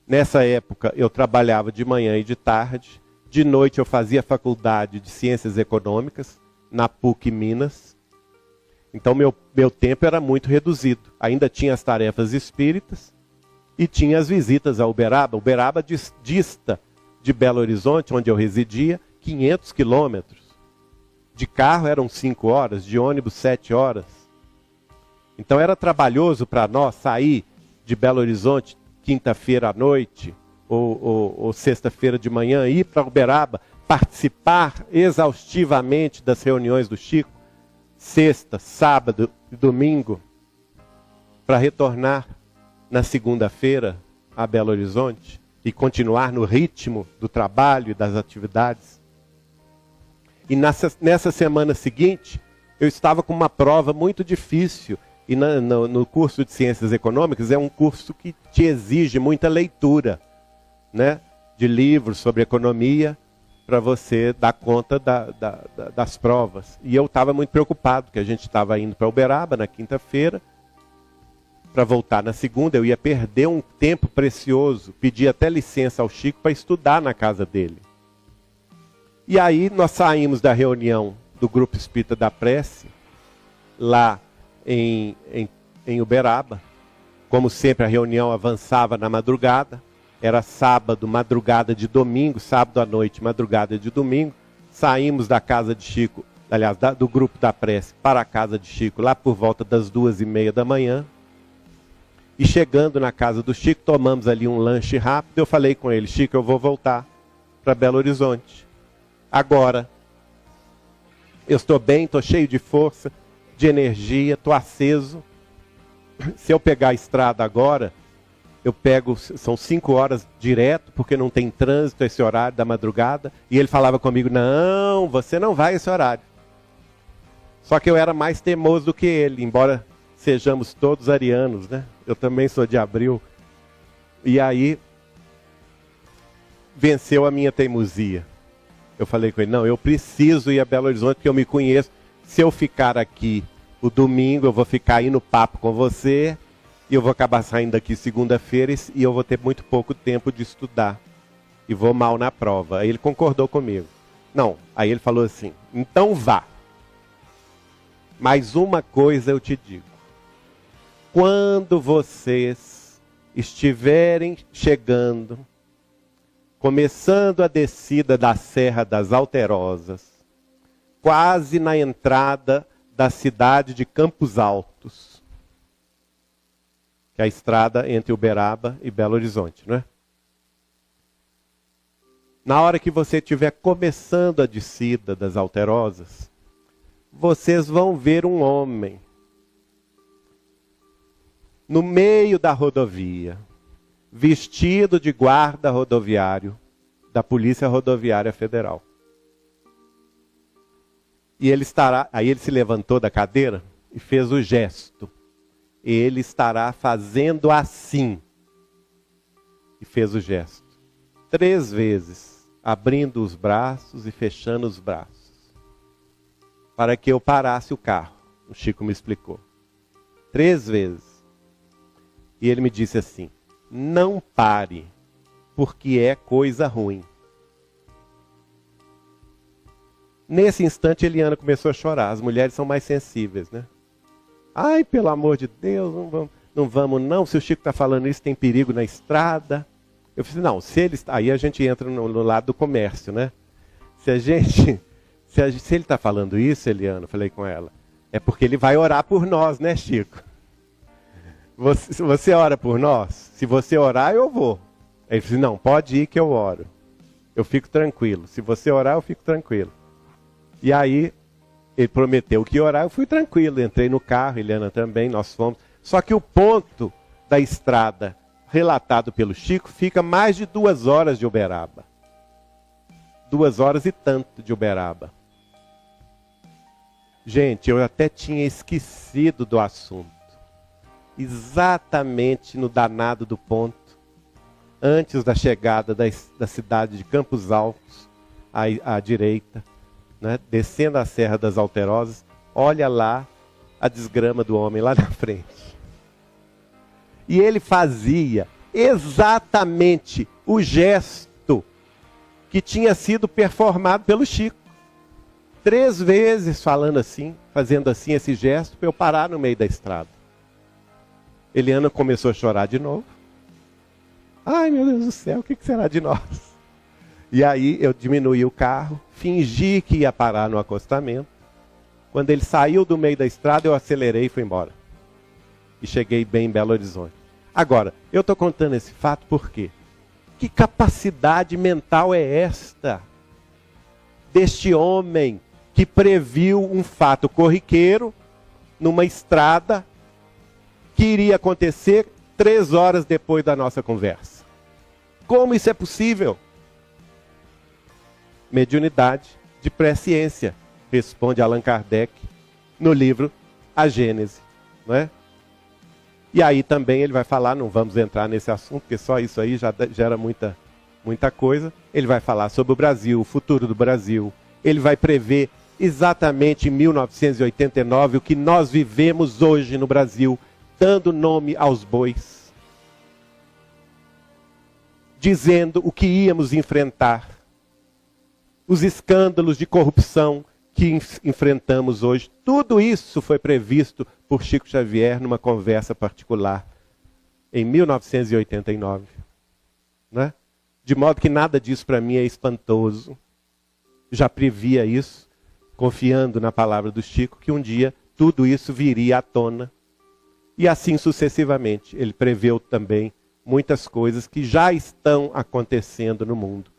Nessa época eu trabalhava de manhã e de tarde. De noite eu fazia faculdade de Ciências Econômicas, na PUC Minas. Então meu tempo era muito reduzido. Ainda tinha as tarefas espíritas e tinha as visitas a Uberaba. Uberaba dista de Belo Horizonte, onde eu residia, 500 quilômetros. De carro eram 5 horas, de ônibus 7 horas. Então era trabalhoso para nós sair de Belo Horizonte quinta-feira à noite ou sexta-feira de manhã, ir para Uberaba, participar exaustivamente das reuniões do Chico, sexta, sábado e domingo, para retornar na segunda-feira a Belo Horizonte e continuar no ritmo do trabalho e das atividades. E nessa semana seguinte, eu estava com uma prova muito difícil. E no curso de Ciências Econômicas é um curso que te exige muita leitura, né, de livros sobre economia, para você dar conta das provas. E eu estava muito preocupado, porque a gente estava indo para Uberaba na quinta-feira, para voltar na segunda. Eu ia perder um tempo precioso, pedi até licença ao Chico para estudar na casa dele. E aí nós saímos da reunião do Grupo Espírita da Prece, lá em Uberaba, Como sempre, a reunião avançava na madrugada. Era sábado, madrugada de domingo, sábado à noite, madrugada de domingo. Saímos da casa de Chico, aliás, do grupo da prece para a casa de Chico, lá por volta das 2h30 da manhã. E chegando na casa do Chico, tomamos ali um lanche rápido. Eu falei com ele: Chico, eu vou voltar para Belo Horizonte. Agora. Eu estou bem, estou cheio de força, de energia, estou aceso. Se eu pegar a estrada agora, eu pego, são 5 horas direto, porque não tem trânsito esse horário da madrugada. E ele falava comigo: não, você não vai esse horário. Só que eu era mais teimoso do que ele, embora sejamos todos arianos, né? Eu também sou de Abril. E aí, venceu a minha teimosia. Eu falei com ele: não, eu preciso ir a Belo Horizonte, porque eu me conheço. Se eu ficar aqui o domingo, eu vou ficar aí no papo com você, e eu vou acabar saindo daqui segunda-feira, e eu vou ter muito pouco tempo de estudar. E vou mal na prova. Aí ele concordou comigo. Não, aí ele falou assim: então vá. Mas uma coisa eu te digo. Quando vocês estiverem chegando, começando a descida da Serra das Alterosas, quase na entrada da cidade de Campos Altos, que é a estrada entre Uberaba e Belo Horizonte, não é? Na hora que você estiver começando a descida das Alterosas, vocês vão ver um homem no meio da rodovia, vestido de guarda rodoviário da Polícia Rodoviária Federal. E ele estará, aí ele se levantou da cadeira e fez o gesto. Ele estará fazendo assim. E fez o gesto. 3 vezes, abrindo os braços e fechando os braços. Para que eu parasse o carro. O Chico me explicou. 3 vezes. E ele me disse assim: não pare, porque é coisa ruim. Nesse instante, Eliana começou a chorar. As mulheres são mais sensíveis, né? Ai, pelo amor de Deus, não vamos não. Se o Chico está falando isso, tem perigo na estrada. Eu falei: não, se ele está... Aí a gente entra no lado do comércio, né? Se ele está falando isso, Eliana, eu falei com ela, é porque ele vai orar por nós, né, Chico? Você ora por nós? Se você orar, eu vou. Ele disse: não, pode ir que eu oro. Eu fico tranquilo. Se você orar, eu fico tranquilo. E aí, ele prometeu que ia orar, eu fui tranquilo. Entrei no carro, Eliana também, nós fomos. Só que o ponto da estrada, relatado pelo Chico, fica mais de 2 horas de Uberaba. 2 horas e tanto de Uberaba. Gente, eu até tinha esquecido do assunto. Exatamente no danado do ponto, antes da chegada da cidade de Campos Altos, à direita, né, descendo a Serra das Alterosas, olha lá a desgrama do homem lá na frente. E ele fazia exatamente o gesto que tinha sido performado pelo Chico. 3 vezes falando assim, fazendo assim esse gesto, para eu parar no meio da estrada. Eliana começou a chorar de novo. Ai, meu Deus do céu, o que será de nós? E aí eu diminuí o carro, fingi que ia parar no acostamento. Quando ele saiu do meio da estrada, eu acelerei e fui embora. E cheguei bem em Belo Horizonte. Agora, eu estou contando esse fato por quê? Que capacidade mental é esta? Deste homem que previu um fato corriqueiro numa estrada que iria acontecer 3 horas depois da nossa conversa. Como isso é possível? Mediunidade de presciência, responde Allan Kardec no livro A Gênese, não é? E aí também ele vai falar, não vamos entrar nesse assunto, porque só isso aí já gera muita coisa. Ele vai falar sobre o Brasil, o futuro do Brasil. Ele vai prever exatamente em 1989 o que nós vivemos hoje no Brasil, dando nome aos bois, dizendo o que íamos enfrentar, os escândalos de corrupção que enfrentamos hoje. Tudo isso foi previsto por Chico Xavier numa conversa particular em 1989. Né? De modo que nada disso para mim é espantoso. Já previa isso, confiando na palavra do Chico, que um dia tudo isso viria à tona. E assim sucessivamente. Ele preveu também muitas coisas que já estão acontecendo no mundo.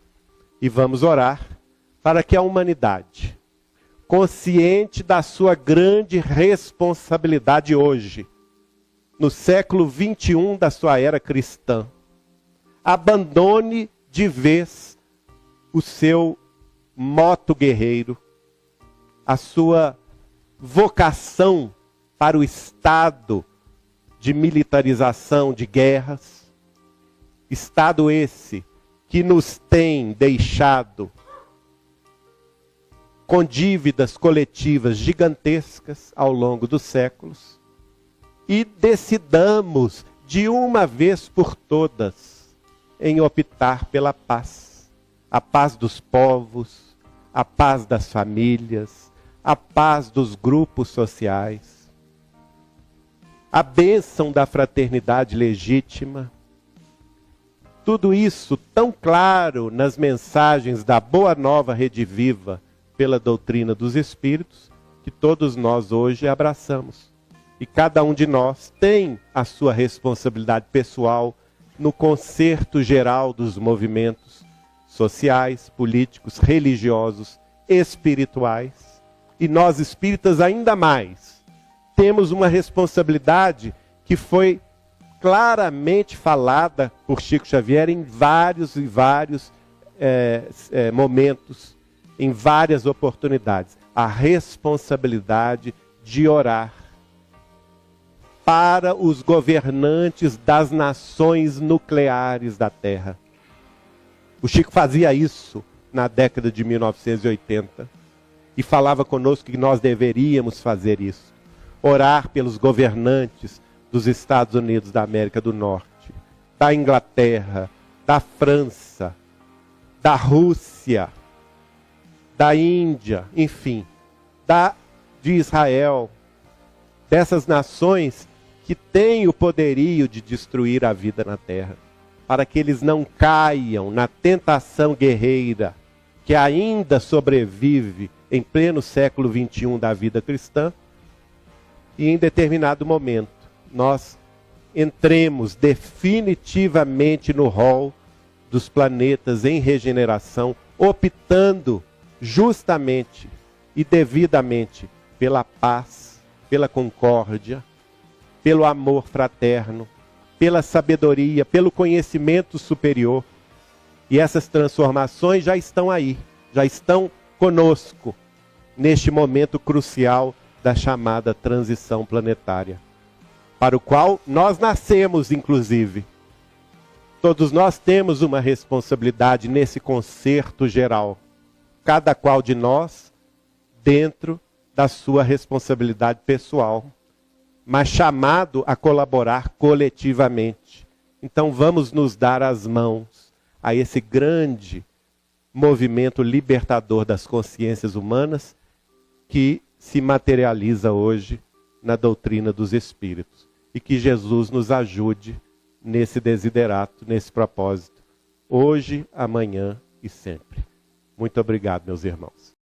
E vamos orar para que a humanidade, consciente da sua grande responsabilidade hoje, no século 21 da sua era cristã, abandone de vez o seu moto guerreiro, a sua vocação para o estado de militarização, de guerras, estado esse que nos tem deixado com dívidas coletivas gigantescas ao longo dos séculos, e decidamos de uma vez por todas em optar pela paz. A paz dos povos, a paz das famílias, a paz dos grupos sociais, a bênção da fraternidade legítima. Tudo isso tão claro nas mensagens da Boa Nova Rede Viva pela doutrina dos Espíritos, que todos nós hoje abraçamos. E cada um de nós tem a sua responsabilidade pessoal no concerto geral dos movimentos sociais, políticos, religiosos, espirituais. E nós espíritas ainda mais temos uma responsabilidade que foi claramente falada por Chico Xavier em vários momentos, em várias oportunidades. A responsabilidade de orar para os governantes das nações nucleares da Terra. O Chico fazia isso na década de 1980 e falava conosco que nós deveríamos fazer isso. Orar pelos governantes dos Estados Unidos da América do Norte, da Inglaterra, da França, da Rússia, da Índia, enfim, de Israel, dessas nações que têm o poderio de destruir a vida na Terra, para que eles não caiam na tentação guerreira que ainda sobrevive em pleno século XXI da vida cristã, e em determinado momento nós entremos definitivamente no rol dos planetas em regeneração, optando justamente e devidamente pela paz, pela concórdia, pelo amor fraterno, pela sabedoria, pelo conhecimento superior. E essas transformações já estão aí, já estão conosco, neste momento crucial da chamada transição planetária, para o qual nós nascemos, inclusive. Todos nós temos uma responsabilidade nesse concerto geral, cada qual de nós dentro da sua responsabilidade pessoal, mas chamado a colaborar coletivamente. Então vamos nos dar as mãos a esse grande movimento libertador das consciências humanas que se materializa hoje na doutrina dos Espíritos. E que Jesus nos ajude nesse desiderato, nesse propósito, hoje, amanhã e sempre. Muito obrigado, meus irmãos.